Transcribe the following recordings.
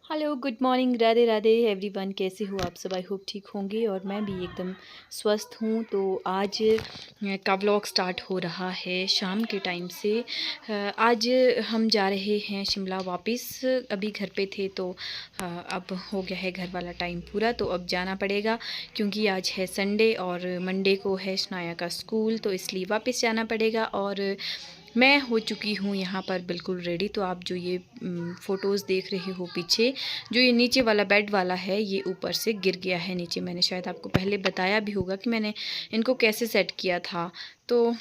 Hello, good morning, Radhe Radhe everyone. कैसे हो आप सब? आई होप ठीक होंगे और मैं भी एकदम स्वस्थ हूँ। तो आज का व्लॉग स्टार्ट हो रहा है शाम के टाइम से। आज हम जा रहे हैं शिमला वापस। अभी घर पे थे तो अब हो गया है घर वाला टाइम पूरा, तो अब जाना पड़ेगा क्योंकि आज है संडे और मंडे को है शनाया का स्कूल, तो इसलिए वापस जाना पड़ेगा। और मैं हो चुकी हूँ यहाँ पर बिल्कुल रेडी। तो आप जो ये फ़ोटोज़ देख रहे हो पीछे, जो ये नीचे वाला बेड वाला है, ये ऊपर से गिर गया है नीचे। मैंने शायद आपको पहले बताया भी होगा कि मैंने इनको कैसे सेट किया था। तो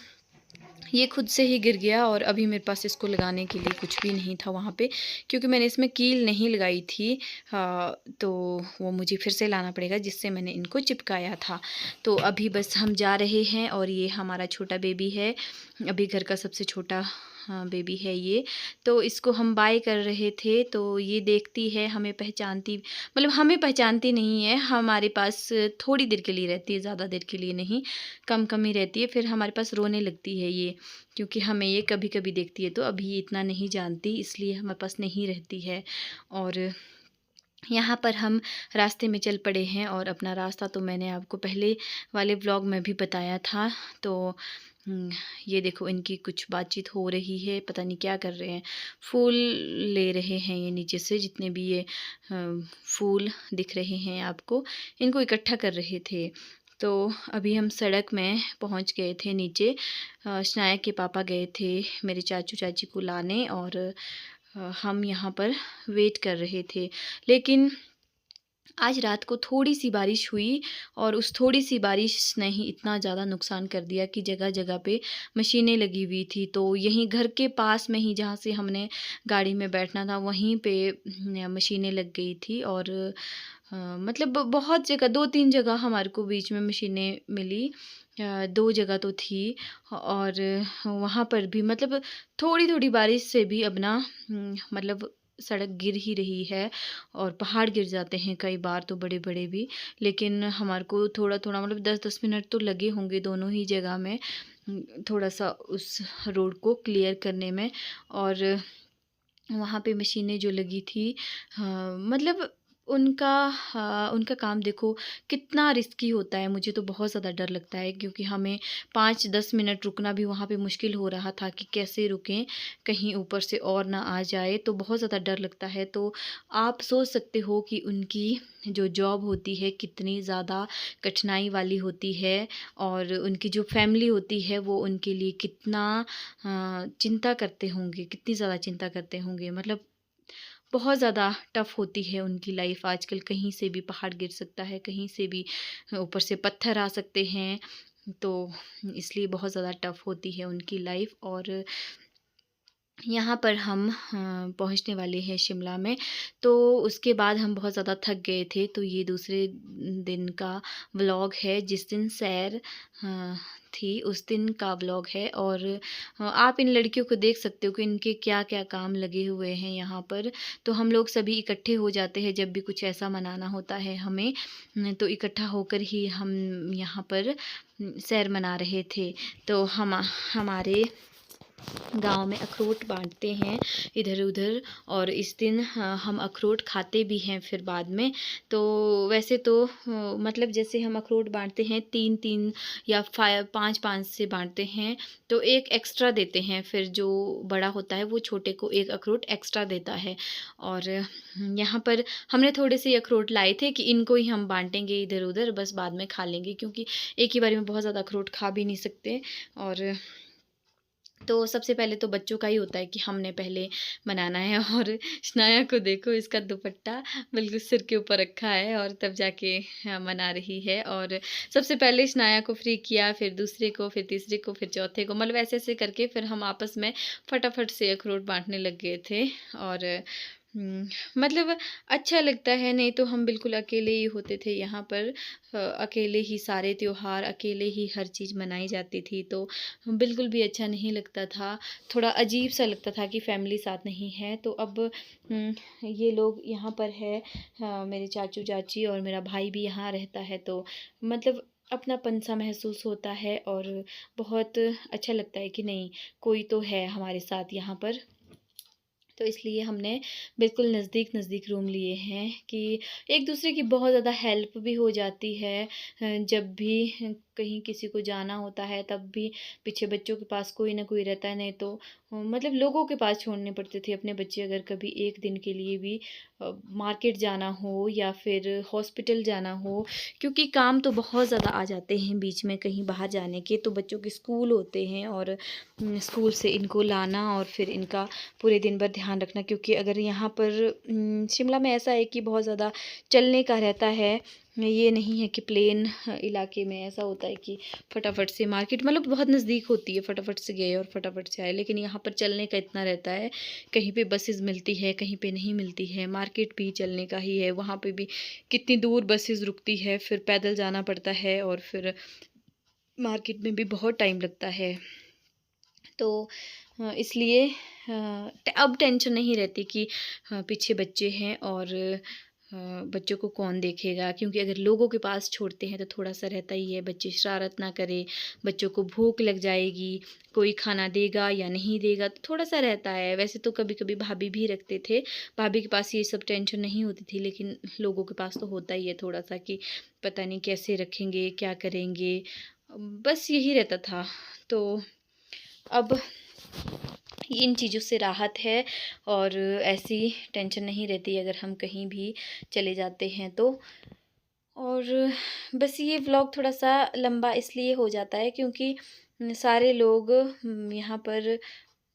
ये खुद से ही गिर गया और अभी मेरे पास इसको लगाने के लिए कुछ भी नहीं था वहाँ पे, क्योंकि मैंने इसमें कील नहीं लगाई थी। तो वो मुझे फिर से लाना पड़ेगा जिससे मैंने इनको चिपकाया था। तो अभी बस हम जा रहे हैं और ये हमारा छोटा बेबी है, अभी घर का सबसे छोटा बेबी है ये। तो इसको हम बाय कर रहे थे तो ये देखती है, हमें पहचानती, मतलब हमें पहचानती नहीं है, हमारे पास थोड़ी देर के लिए रहती है, ज़्यादा देर के लिए नहीं, कम कम ही रहती है। फिर हमारे पास रोने लगती है ये, क्योंकि हमें ये कभी कभी देखती है। तो अभी ये इतना नहीं जानती, इसलिए हमारे पास नहीं रहती है। और यहाँ पर हम रास्ते में चल पड़े हैं और अपना रास्ता तो मैंने आपको पहले वाले व्लॉग में भी बताया था। तो ये देखो इनकी कुछ बातचीत हो रही है, पता नहीं क्या कर रहे हैं। फूल ले रहे हैं ये नीचे से, जितने भी ये फूल दिख रहे हैं आपको, इनको इकट्ठा कर रहे थे। तो अभी हम सड़क में पहुंच गए थे नीचे। शनाया के पापा गए थे मेरे चाचू चाची को लाने और हम यहाँ पर वेट कर रहे थे। लेकिन आज रात को थोड़ी सी बारिश हुई और उस थोड़ी सी बारिश ने ही इतना ज़्यादा नुकसान कर दिया कि जगह जगह पे मशीनें लगी हुई थी। तो यहीं घर के पास में ही, जहाँ से हमने गाड़ी में बैठना था, वहीं पे मशीनें लग गई थी। और मतलब बहुत जगह, 2-3 जगह हमारे को बीच में मशीनें मिली। 2 जगह तो थी। और वहाँ पर भी मतलब थोड़ी थोड़ी बारिश से भी अब ना मतलब सड़क गिर ही रही है और पहाड़ गिर जाते हैं कई बार तो, बड़े बड़े भी। लेकिन हमारे को थोड़ा थोड़ा मतलब 10-10 मिनट तो लगे होंगे दोनों ही जगह में, थोड़ा सा उस रोड को क्लियर करने में। और वहाँ पे मशीनें जो लगी थी, मतलब उनका काम देखो कितना रिस्की होता है। मुझे तो बहुत ज़्यादा डर लगता है, क्योंकि हमें 5-10 मिनट रुकना भी वहाँ पे मुश्किल हो रहा था कि कैसे रुकें, कहीं ऊपर से और ना आ जाए, तो बहुत ज़्यादा डर लगता है। तो आप सोच सकते हो कि उनकी जो जॉब होती है कितनी ज़्यादा कठिनाई वाली होती है, और उनकी जो फैमिली होती है वो उनके लिए कितना चिंता करते होंगे, कितनी ज़्यादा चिंता करते होंगे। मतलब बहुत ज़्यादा टफ़ होती है उनकी लाइफ आजकल। कहीं से भी पहाड़ गिर सकता है, कहीं से भी ऊपर से पत्थर आ सकते हैं। तो इसलिए बहुत ज़्यादा टफ़ होती है उनकी लाइफ। और यहाँ पर हम पहुँचने वाले हैं शिमला में। तो उसके बाद हम बहुत ज़्यादा थक गए थे, तो ये दूसरे दिन का व्लॉग है। जिस दिन सैर थी उस दिन का व्लॉग है। और आप इन लड़कियों को देख सकते हो कि इनके क्या क्या काम लगे हुए हैं यहाँ पर। तो हम लोग सभी इकट्ठे हो जाते हैं जब भी कुछ ऐसा मनाना होता है हमें, तो इकट्ठा होकर ही हम यहाँ पर सैर मना रहे थे। तो हमारे गाँव में अखरोट बाँटते हैं इधर उधर, और इस दिन हम अखरोट खाते भी हैं फिर बाद में। तो वैसे तो मतलब जैसे हम अखरोट बाँटते हैं 3-3 या 5-5 से बाँटते हैं, तो एक एक्स्ट्रा देते हैं। फिर जो बड़ा होता है वो छोटे को एक अखरोट एक्स्ट्रा देता है। और यहाँ पर हमने थोड़े से अखरोट लाए थे कि इनको ही हम बाँटेंगे इधर उधर, बस बाद में खा लेंगे, क्योंकि एक ही बारी में बहुत ज़्यादा अखरोट खा भी नहीं सकते। और तो सबसे पहले तो बच्चों का ही होता है कि हमने पहले बनाना है। और शनाया को देखो, इसका दुपट्टा बिल्कुल सिर के ऊपर रखा है और तब जाके मना रही है। और सबसे पहले शनाया को फ्री किया, फिर दूसरे को, फिर तीसरे को, फिर चौथे को, मतलब ऐसे ऐसे करके फिर हम आपस में फटाफट से अखरोट बांटने लग गए थे। और मतलब अच्छा लगता है, नहीं तो हम बिल्कुल अकेले ही होते थे यहाँ पर। अकेले ही सारे त्योहार, अकेले ही हर चीज़ मनाई जाती थी, तो बिल्कुल भी अच्छा नहीं लगता था। थोड़ा अजीब सा लगता था कि फैमिली साथ नहीं है। तो अब ये लोग यहाँ पर है, मेरे चाचू चाची और मेरा भाई भी यहाँ रहता है, तो मतलब अपनापन सा महसूस होता है और बहुत अच्छा लगता है कि नहीं, कोई तो है हमारे साथ यहाँ पर। तो इसलिए हमने बिल्कुल नज़दीक नज़दीक रूम लिए हैं कि एक दूसरे की बहुत ज़्यादा हेल्प भी हो जाती है। जब भी कहीं किसी को जाना होता है तब भी पीछे बच्चों के पास कोई ना कोई रहता है, नहीं तो मतलब लोगों के पास छोड़ने पड़ते थे अपने बच्चे, अगर कभी एक दिन के लिए भी मार्केट जाना हो या फिर हॉस्पिटल जाना हो, क्योंकि काम तो बहुत ज़्यादा आ जाते हैं बीच में कहीं बाहर जाने के। तो बच्चों के स्कूल होते हैं और स्कूल से इनको लाना और फिर इनका पूरे दिन भर ध्यान रखना, क्योंकि अगर यहाँ पर शिमला में ऐसा है कि बहुत ज़्यादा चलने का रहता है। ये नहीं है कि प्लेन इलाके में ऐसा होता है कि फटाफट से मार्केट मतलब बहुत नज़दीक होती है, फटाफट से गए और फटाफट से आए, लेकिन यहाँ पर चलने का इतना रहता है। कहीं पे बसेस मिलती है, कहीं पे नहीं मिलती है, मार्केट भी चलने का ही है, वहाँ पे भी कितनी दूर बसेस रुकती है, फिर पैदल जाना पड़ता है और फिर मार्केट में भी बहुत टाइम लगता है। तो इसलिए अब टेंशन नहीं रहती कि पीछे बच्चे हैं और बच्चों को कौन देखेगा, क्योंकि अगर लोगों के पास छोड़ते हैं तो थोड़ा-सा रहता ही है, बच्चे शरारत ना करें, बच्चों को भूख लग जाएगी, कोई खाना देगा या नहीं देगा, तो थोड़ा-सा रहता है। वैसे तो कभी-कभी भाभी भी रखते थे, भाभी के पास ये सब टेंशन नहीं होती थी, लेकिन लोगों के पास तो होता ही है थोड़ा-सा कि पता नहीं कैसे रखेंगे, क्या करेंगे, बस यही रहता था। तो अब इन चीज़ों से राहत है और ऐसी टेंशन नहीं रहती अगर हम कहीं भी चले जाते हैं तो। और बस ये व्लॉग थोड़ा-सा लंबा इसलिए हो जाता है क्योंकि सारे लोग यहाँ पर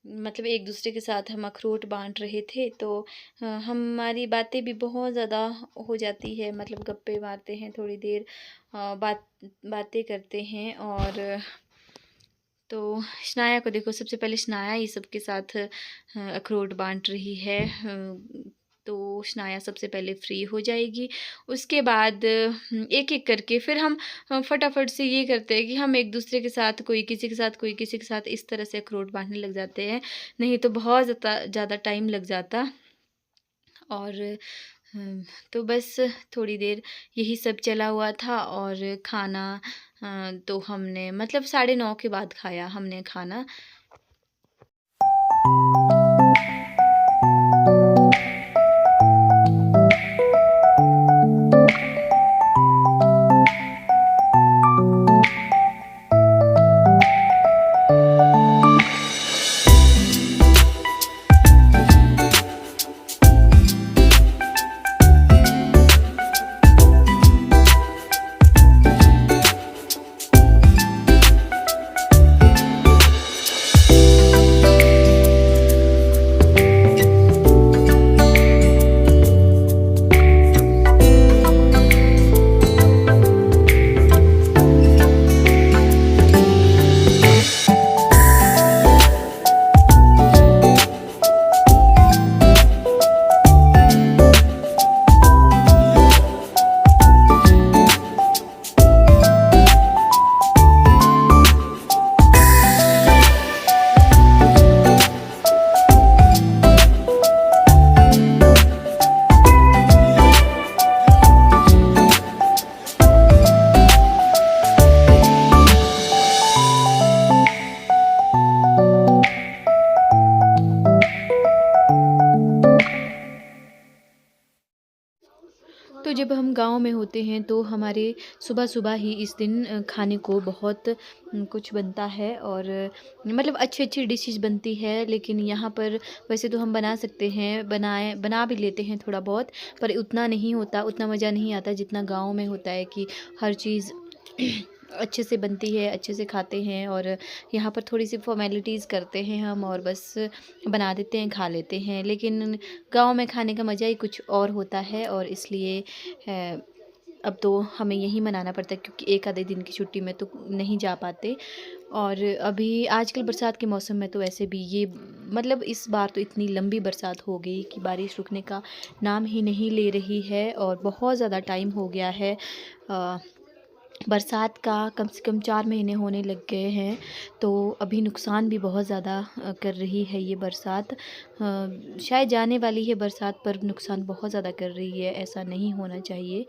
मतलब एक दूसरे के साथ हम अखरोट बाँट रहे थे, तो हमारी बातें भी बहुत ज़्यादा हो जाती है, मतलब गप्पे मारते हैं थोड़ी देर, बातें करते हैं। और तो शनाया को देखो, सबसे पहले शनाया ही सबके साथ अखरोट बाँट रही है। तो शनाया सबसे पहले फ्री हो जाएगी, उसके बाद एक-एक करके फिर हम फटाफट से ये करते हैं कि हम एक दूसरे के साथ, कोई किसी के साथ, कोई किसी के साथ, इस तरह से अखरोट बाँटने लग जाते हैं, नहीं तो बहुत ज़्यादा टाइम लग जाता। और तो बस थोड़ी देर यही सब चला हुआ था और खाना तो हमने मतलब 9:30 के बाद खाया हमने खाना। तो जब हम गाँव में होते हैं तो हमारे सुबह-सुबह ही इस दिन खाने को बहुत कुछ बनता है और मतलब अच्छी-अच्छी डिशेज़ बनती है। लेकिन यहाँ पर वैसे तो हम बना सकते हैं, बना भी लेते हैं थोड़ा बहुत, पर उतना नहीं होता, उतना मज़ा नहीं आता जितना गाँव में होता है कि हर चीज़ अच्छे से बनती है, अच्छे से खाते हैं। और यहाँ पर थोड़ी-सी फ़ॉर्मेलिटीज़ करते हैं हम और बस बना देते हैं, खा लेते हैं। लेकिन गाँव में खाने का मज़ा ही कुछ और होता है और इसलिए अब तो हमें यहीं मनाना पड़ता है, क्योंकि एक आधे दिन की छुट्टी में तो नहीं जा पाते। और अभी आजकल बरसात के मौसम में तो वैसे भी ये मतलब इस बार तो इतनी लंबी बरसात हो गई कि बारिश रुकने का नाम ही नहीं ले रही है और बहुत ज़्यादा टाइम हो गया है। बरसात का कम से कम 4 महीने होने लग गए हैं, तो अभी नुकसान भी बहुत ज़्यादा कर रही है ये बरसात। शायद जाने वाली है बरसात, पर नुकसान बहुत ज़्यादा कर रही है, ऐसा नहीं होना चाहिए।